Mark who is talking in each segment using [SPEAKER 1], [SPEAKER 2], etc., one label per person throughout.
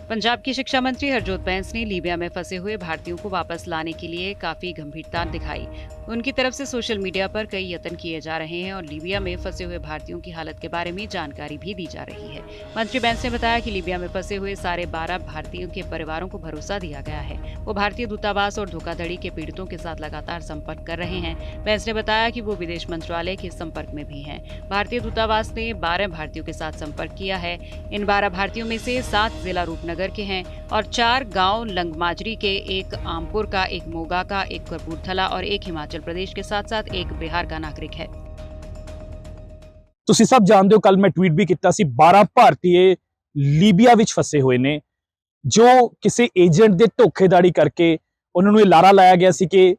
[SPEAKER 1] पंजाब की शिक्षा मंत्री हरजोत बैंस ने लीबिया में फंसे हुए भारतीयों को वापस लाने के लिए काफी गंभीरता दिखाई। उनकी तरफ से सोशल मीडिया पर कई यत्न किए जा रहे हैं और लीबिया में फंसे हुए भारतीयों की हालत के बारे में जानकारी भी दी जा रही है। मंत्री बैंस ने बताया कि लीबिया में फंसे हुए सारे 12 भारतीयों के परिवारों को भरोसा दिया गया है। वो भारतीय दूतावास और धोखाधड़ी के पीड़ितों के साथ लगातार संपर्क कर रहे हैं। बैंस ने बताया कि वो विदेश मंत्रालय के संपर्क में भी हैं। भारतीय दूतावास ने 12 भारतीयों के साथ संपर्क किया है। इन 12 भारतीयों में से 7 जिला रूपनगर के हैं और 4 गांव लंगमाजरी के, एक आमपुर का, एक मोगा का, एक कपूरथला और एक हिमाचल प्रदेश के साथ साथ एक बिहार का नागरिक है।
[SPEAKER 2] ਤੁਸੀਂ ਸਭ ਜਾਣਦੇ ਹੋ, ਕੱਲ ਮੈਂ ਟਵੀਟ ਵੀ ਕੀਤਾ ਸੀ, 12 ਭਾਰਤੀਏ ਲੀਬੀਆ ਵਿੱਚ ਫਸੇ ਹੋਏ ਨੇ, ਜੋ ਕਿਸੇ ਏਜੰਟ ਦੇ ਧੋਖੇਧੜੀ ਕਰਕੇ ਉਹਨਾਂ ਨੂੰ ਇਹ ਲਾਰਾ ਲਾਇਆ ਗਿਆ ਸੀ ਕਿ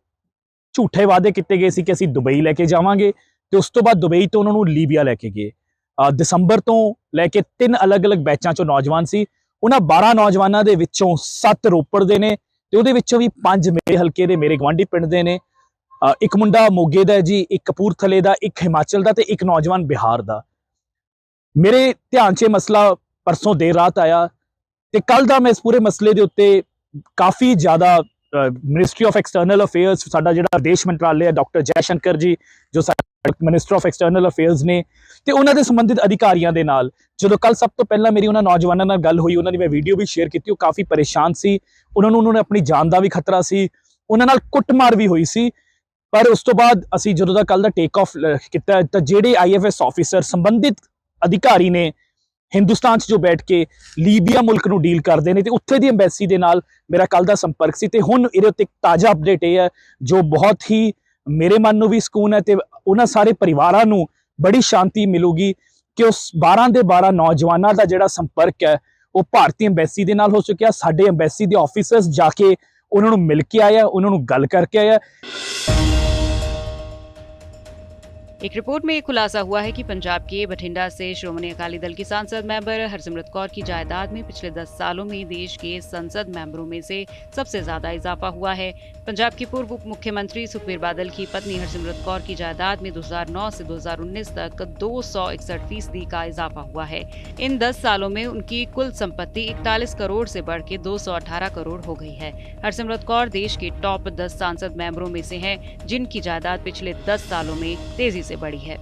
[SPEAKER 2] ਝੂਠੇ ਵਾਅਦੇ ਕੀਤੇ ਗਏ ਸੀ ਕਿ ਅਸੀਂ ਦੁਬਈ ਲੈ ਕੇ ਜਾਵਾਂਗੇ ਤੇ ਉਸ ਤੋਂ ਬਾਅਦ ਦੁਬਈ ਤੋਂ ਉਹਨਾਂ ਨੂੰ ਲੀਬੀਆ ਲੈ ਕੇ ਗਏ। ਦਸੰਬਰ ਤੋਂ ਲੈ ਕੇ 3 ਅਲੱਗ-ਅਲੱਗ ਬੈਚਾਂ ਚੋਂ ਨੌਜਵਾਨ ਸੀ। ਉਹਨਾਂ 12 ਨੌਜਵਾਨਾਂ ਦੇ ਵਿੱਚੋਂ 7 ਰੋਪੜ ਦੇ ਨੇ ਤੇ ਉਹਦੇ ਵਿੱਚੋਂ ਵੀ 5 ਮੇਰੇ ਹਲਕੇ ਦੇ, ਮੇਰੇ ਗਵਾਂਢੀ ਪਿੰਡ ਦੇ ਨੇ। ਇੱਕ ਮੁੰਡਾ ਮੋਗੇ ਦਾ ਜੀ, ਇੱਕ ਕਪੂਰਥਲੇ ਦਾ, ਇੱਕ ਹਿਮਾਚਲ ਦਾ ਤੇ ਇੱਕ ਨੌਜਵਾਨ ਬਿਹਾਰ ਦਾ। ਮੇਰੇ ਧਿਆਨ 'ਚ ਇਹ ਮਸਲਾ ਪਰਸੋਂ ਦੇਰ ਰਾਤ ਆਇਆ ਤੇ ਕੱਲ ਦਾ ਮੈਂ ਇਸ ਪੂਰੇ ਮਸਲੇ ਦੇ ਉੱਤੇ ਕਾਫੀ ਜ਼ਿਆਦਾ ਮਿਨਿਸਟਰੀ ਆਫ ਐਕਸਟਰਨਲ ਅਫੇਅਰਸ, ਸਾਡਾ ਜਿਹੜਾ ਵਿਦੇਸ਼ ਮੰਤਰਾਲੇ ਹੈ, ਡਾਕਟਰ ਜੈ ਸ਼ੰਕਰ ਜੀ ਜੋ ਸਾਡੇ ਮਿਨਿਸਟਰ ਆਫ ਐਕਸਟਰਨਲ ਅਫੇਅਰਸ ਨੇ, ਤੇ ਉਹਨਾਂ ਦੇ ਸੰਬੰਧਿਤ ਅਧਿਕਾਰੀਆਂ ਦੇ ਨਾਲ ਜਦੋਂ ਕੱਲ ਸਭ ਤੋਂ ਪਹਿਲਾਂ ਮੇਰੀ ਉਹਨਾਂ ਨੌਜਵਾਨਾਂ ਨਾਲ ਗੱਲ ਹੋਈ, ਉਹਨਾਂ ਦੀ ਮੈਂ ਵੀਡੀਓ ਵੀ ਸ਼ੇਅਰ ਕੀਤੀ। ਉਹ ਕਾਫੀ ਪਰੇਸ਼ਾਨ ਸੀ, ਉਹਨਾਂ ਨੇ ਆਪਣੀ ਜਾਨ ਦਾ ਵੀ ਖਤਰਾ ਸੀ, ਉਹਨਾਂ ਨਾਲ ਕੁੱਟਮਾਰ ਵੀ ਹੋਈ ਸੀ। ਪਰ ਉਸ ਤੋਂ ਬਾਅਦ ਅਸੀਂ ਜਦੋਂ ਦਾ ਕੱਲ ਦਾ ਟੇਕ ਆਫ ਕੀਤਾ ਤਾਂ ਜਿਹੜੇ IFS ਆਫੀਸਰ, ਸੰਬੰਧਿਤ ਅਧਿਕਾਰੀ ਨੇ ਹਿੰਦੁਸਤਾਨ 'ਚ ਜੋ ਬੈਠ ਕੇ ਲੀਬੀਆ ਮੁਲਕ ਨੂੰ ਡੀਲ ਕਰਦੇ ਨੇ ਤੇ ਉੱਥੇ ਦੀ ਐਮਬੈਸੀ ਦੇ ਨਾਲ ਮੇਰਾ ਕੱਲ ਦਾ ਸੰਪਰਕ ਸੀ। ਤੇ ਹੁਣ ਇਹਦੇ ਉੱਤੇ ਇੱਕ ਤਾਜ਼ਾ ਅਪਡੇਟ ਇਹ ਹੈ ਜੋ ਬਹੁਤ ਹੀ ਮੇਰੇ ਮਨ ਨੂੰ ਵੀ ਸਕੂਨ ਹੈ ਤੇ ਉਹਨਾਂ ਸਾਰੇ ਪਰਿਵਾਰਾਂ ਨੂੰ ਬੜੀ ਸ਼ਾਂਤੀ ਮਿਲੂਗੀ ਕਿ ਉਸ 12 ਦੇ 12 ਨੌਜਵਾਨਾਂ ਦਾ ਜਿਹੜਾ ਸੰਪਰਕ ਹੈ ਉਹ ਭਾਰਤੀ ਐਮਬੈਸੀ ਦੇ ਨਾਲ ਹੋ ਚੁੱਕਿਆ। ਸਾਡੇ ਐਮਬੈਸੀ ਦੇ ਆਫੀਸਰਸ ਜਾ ਕੇ ਉਹਨਾਂ ਨੂੰ ਮਿਲ ਕੇ ਆਇਆ, ਉਹਨਾਂ ਨੂੰ ਗੱਲ ਕਰਕੇ ਆਇਆ।
[SPEAKER 1] एक रिपोर्ट में खुलासा हुआ है कि पंजाब के बठिंडा से श्रोमणी अकाली दल की सांसद मेंबर हरसिमरत कौर की जायदाद में पिछले 10 सालों में देश के संसद मेंबरों में से सबसे ज्यादा इजाफा हुआ है। पंजाब के पूर्व उप मुख्यमंत्री सुखबीर बादल की पत्नी हरसिमरत कौर की जायदाद में 2009 से 2019 तक 261% का इजाफा हुआ है। इन 10 सालों में उनकी कुल संपत्ति 41 करोड़ से बढ़ के 218 करोड़ हो गई है। हरसिमरत कौर देश के टॉप 10 सांसद मेंबरों में से हैं जिनकी जायदाद पिछले 10 सालों में तेजी से बढ़ी है।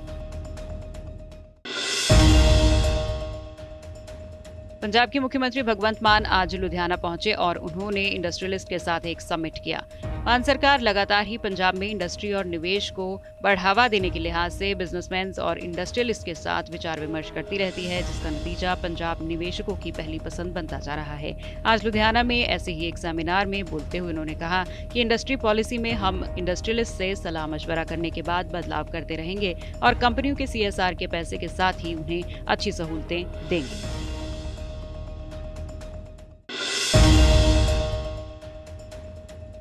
[SPEAKER 1] पंजाब के मुख्यमंत्री भगवंत मान आज लुधियाना पहुंचे और उन्होंने इंडस्ट्रियलिस्ट के साथ एक समिट किया। मान सरकार लगातार ही पंजाब में इंडस्ट्री और निवेश को बढ़ावा देने के लिहाज से बिजनेसमैन और इंडस्ट्रियलिस्ट के साथ विचार विमर्श करती रहती है, जिसका नतीजा पंजाब निवेशकों की पहली पसंद बनता जा रहा है। आज लुधियाना में ऐसे ही एक सेमिनार में बोलते हुए उन्होंने कहा कि इंडस्ट्री पॉलिसी में हम इंडस्ट्रियलिस्ट से सलाह मशवरा करने के बाद बदलाव करते रहेंगे और कंपनियों के CSR के पैसे के साथ ही उन्हें अच्छी सहूलतें देंगे।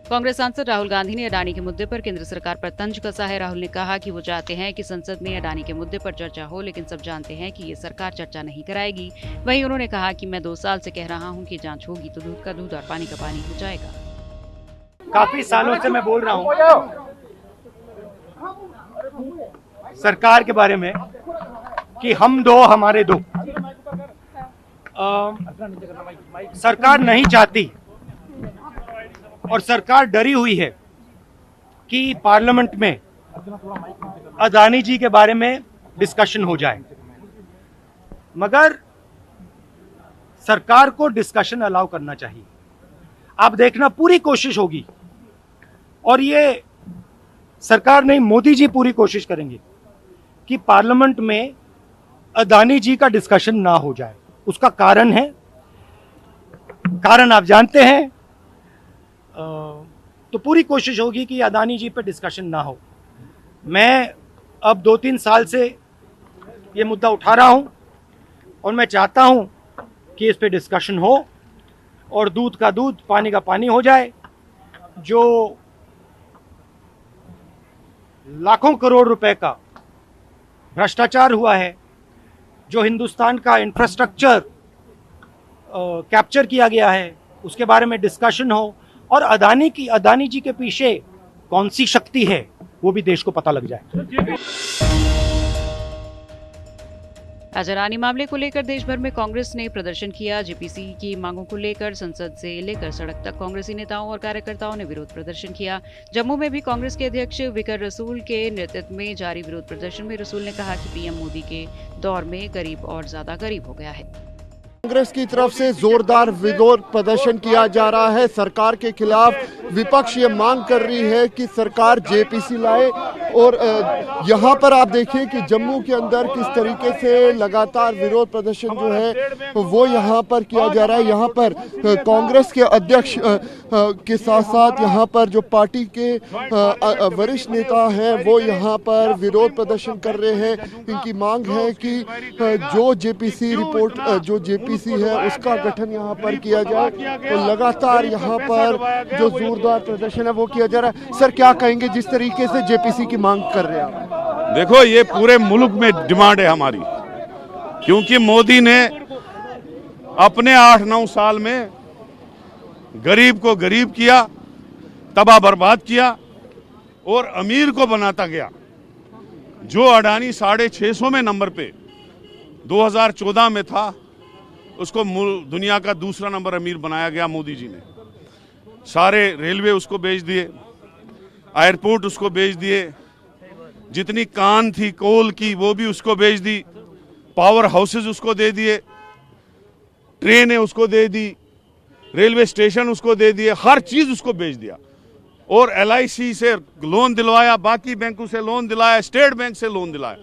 [SPEAKER 1] कांग्रेस सांसद राहुल गांधी ने अडानी के मुद्दे पर केंद्र सरकार पर तंज कसा है। राहुल ने कहा कि वो चाहते हैं कि संसद में अडानी के मुद्दे पर चर्चा हो, लेकिन सब जानते हैं कि ये सरकार चर्चा नहीं कराएगी। वहीं उन्होंने कहा कि मैं 2 साल से कह रहा हूं कि जांच होगी तो दूध का दूध और पानी का पानी हो जाएगा।
[SPEAKER 3] काफी सालों से मैं बोल रहा हूं सरकार के बारे में कि हम दो हमारे दो। सरकार नहीं चाहती और सरकार डरी हुई है कि पार्लियामेंट में अदानी जी के बारे में डिस्कशन हो जाए, मगर सरकार को डिस्कशन अलाउ करना चाहिए। आप देखना, पूरी कोशिश होगी और ये सरकार नहीं, मोदी जी पूरी कोशिश करेंगे कि पार्लियामेंट में अदानी जी का डिस्कशन ना हो जाए। उसका कारण है, कारण आप जानते हैं, तो पूरी कोशिश होगी कि अदानी जी पे डिस्कशन ना हो। मैं अब 2-3 साल से ये मुद्दा उठा रहा हूं और मैं चाहता हूं कि इस पे डिस्कशन हो और दूध का दूध, पानी का पानी हो जाए। जो लाखों करोड़ रुपए का भ्रष्टाचार हुआ है, जो हिंदुस्तान का इंफ्रास्ट्रक्चर कैप्चर किया गया है, उसके बारे में डिस्कशन हो और अदानी जी के पीछे कौन सी शक्ति है वो भी देश को पता लग जाए।
[SPEAKER 1] राजरानी मामले को लेकर देश भर में कांग्रेस ने प्रदर्शन किया। जेपीसी की मांगों को लेकर संसद से लेकर सड़क तक कांग्रेसी नेताओं और कार्यकर्ताओं ने विरोध प्रदर्शन किया। जम्मू में भी कांग्रेस के अध्यक्ष विकर रसूल के नेतृत्व में जारी विरोध प्रदर्शन में रसूल ने कहा कि पीएम मोदी के दौर में गरीब और ज्यादा गरीब हो गया है।
[SPEAKER 4] कांग्रेस की तरफ से जोरदार विरोध प्रदर्शन किया जा रहा है। सरकार के खिलाफ विपक्ष ये मांग कर रही है कि सरकार जेपीसी लाए और यहाँ पर आप देखिए कि जम्मू के अंदर किस तरीके से लगातार विरोध प्रदर्शन जो है वो यहाँ पर किया जा रहा है। यहाँ पर कांग्रेस के अध्यक्ष के साथ साथ यहाँ पर जो पार्टी के वरिष्ठ नेता हैं वो यहाँ पर विरोध प्रदर्शन कर रहे हैं। इनकी मांग है कि जो जेपीसी रिपोर्ट जो जेपीसी है उसका गठन यहाँ पर किया जाए। तो लगातार यहाँ पर जो जोरदार प्रदर्शन है वो किया जा रहा है। सर क्या कहेंगे जिस तरीके से जेपीसी की मांग कर रहे हैं आप?
[SPEAKER 5] देखो ये पूरे मुल्क में डिमांड है हमारी, क्योंकि मोदी ने अपने 8-9 साल में गरीब को गरीब किया, तबाह बर्बाद किया और अमीर को बनाता गया। जो अडानी 650 में नंबर पे 2014 में था, उसको दुनिया का दूसरा नंबर अमीर बनाया गया मोदी जी ने। सारे रेलवे उसको बेच दिए, एयरपोर्ट उसको बेच दिए, जितनी कान थी कोल की वो भी उसको बेच दी, पावर हाउसेस उसको दे दिए, ट्रेनें उसको दे दी, रेलवे स्टेशन उसको दे दिए, हर चीज उसको बेच दिया। और LIC से लोन दिलवाया, बाकी बैंकों से लोन दिलाया, स्टेट बैंक से लोन दिलाया।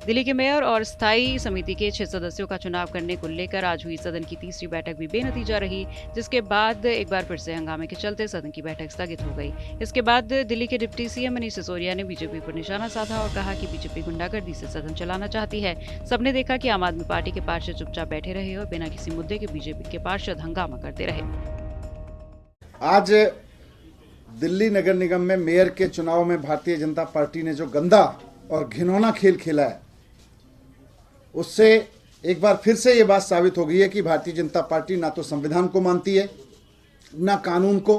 [SPEAKER 1] दिल्ली के मेयर और स्थायी समिति के 6 सदस्यों का चुनाव करने को लेकर आज हुई सदन की तीसरी बैठक भी बेनतीजा रही, जिसके बाद एक बार फिर से हंगामे के चलते सदन की बैठक स्थगित हो गई। इसके बाद दिल्ली के डिप्टी सीएम मनीष सिसोदिया ने बीजेपी पर निशाना साधा और कहा कि बीजेपी गुंडागर्दी से सदन चलाना चाहती है। सबने देखा कि आम आदमी पार्टी के पार्षद चुपचाप बैठे रहे और बिना किसी मुद्दे के बीजेपी के पार्षद हंगामा करते रहे।
[SPEAKER 6] आज दिल्ली नगर निगम में मेयर के चुनाव में भारतीय जनता पार्टी ने जो गंदा और घिनौना खेल खेला है, उससे एक बार फिर से ये बात साबित हो गई है कि भारतीय जनता पार्टी ना तो संविधान को मानती है, ना कानून को,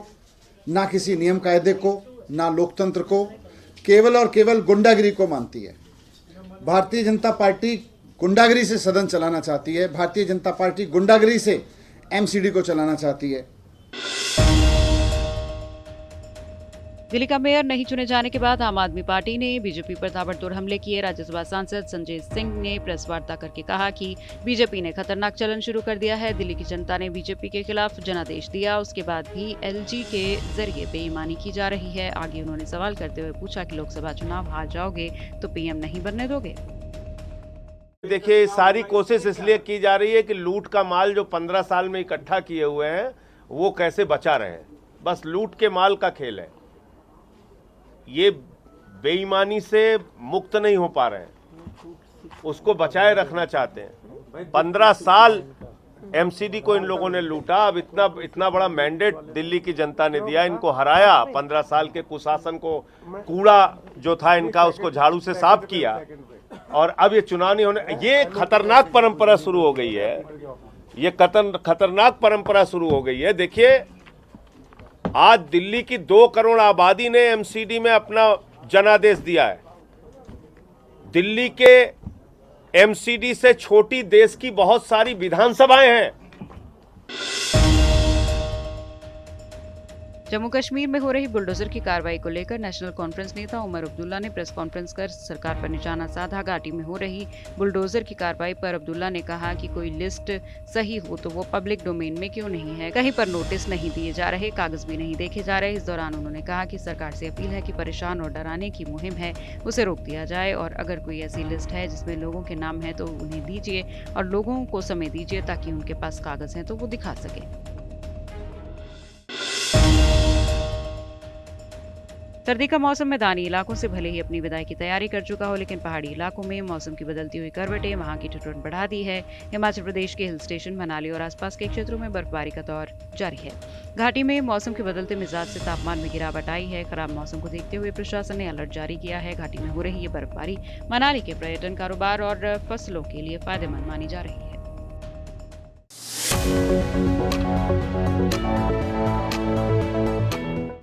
[SPEAKER 6] ना किसी नियम कायदे को, ना लोकतंत्र को, केवल और केवल गुंडागिरी को मानती है। भारतीय जनता पार्टी गुंडागिरी से सदन चलाना चाहती है। भारतीय जनता पार्टी गुंडागिरी से MCD को चलाना चाहती है।
[SPEAKER 1] दिल्ली का मेयर नहीं चुने जाने के बाद आम आदमी पार्टी ने बीजेपी पर ताबड़तोड़ हमले किए। राज्यसभा सांसद संजय सिंह ने प्रेस वार्ता करके कहा कि बीजेपी ने खतरनाक चलन शुरू कर दिया है। दिल्ली की जनता ने बीजेपी के खिलाफ जनादेश दिया, उसके बाद भी LG के जरिए बेईमानी की जा रही है। आगे उन्होंने सवाल करते हुए पूछा कि लोकसभा चुनाव हार जाओगे तो PM नहीं बनने दोगे?
[SPEAKER 7] देखिए, सारी कोशिश इसलिए की जा रही है कि लूट का माल जो 15 साल में इकट्ठा किए हुए हैं वो कैसे बचा रहे। बस लूट के माल का खेल है। ये बेईमानी से मुक्त नहीं हो पा रहे हैं, उसको बचाए रखना चाहते हैं। 15 साल MCD को इन लोगों ने लूटा। अब इतना बड़ा मैंडेट दिल्ली की जनता ने दिया, इनको हराया। 15 साल के कुशासन को, कूड़ा जो था इनका, उसको झाड़ू से साफ किया और अब ये चुनाव नहीं होने। ये खतरनाक परंपरा शुरू हो गई है। ये खतरनाक परंपरा शुरू हो गई है। देखिए, आज दिल्ली की 2 करोड़ आबादी ने MCD में अपना जनादेश दिया है। दिल्ली के MCD से छोटी देश की बहुत सारी विधानसभाएं हैं।
[SPEAKER 1] जम्मू कश्मीर में हो रही बुलडोजर की कार्रवाई को लेकर नेशनल कॉन्फ्रेंस नेता उमर अब्दुल्ला ने प्रेस कॉन्फ्रेंस कर सरकार पर निशाना साधा। घाटी में हो रही बुलडोजर की कार्रवाई पर अब्दुल्ला ने कहा कि कोई लिस्ट सही हो तो वो पब्लिक डोमेन में क्यों नहीं है। कहीं पर नोटिस नहीं दिए जा रहे, कागज भी नहीं देखे जा रहे। इस दौरान उन्होंने कहा कि सरकार से अपील है कि परेशान और डराने की मुहिम है उसे रोक दिया जाए और अगर कोई ऐसी लिस्ट है जिसमें लोगों के नाम है तो उन्हें दीजिए और लोगों को समय दीजिए ताकि उनके पास कागज हैं तो वो दिखा सके। सर्दी का मौसम मैदानी इलाकों से भले ही अपनी विदाई की तैयारी कर चुका हो, लेकिन पहाड़ी इलाकों में मौसम की बदलती हुई करवटें वहां की ठिठुरन बढ़ा दी है। हिमाचल प्रदेश के हिल स्टेशन मनाली और आसपास के क्षेत्रों में बर्फबारी का दौर जारी है। घाटी में मौसम के बदलते मिजाज से तापमान में गिरावट आई है। खराब मौसम को देखते हुए प्रशासन ने अलर्ट जारी किया है। घाटी में हो रही ये बर्फबारी मनाली के पर्यटन, कारोबार और फसलों के लिए फायदेमंद मानी जा रही है।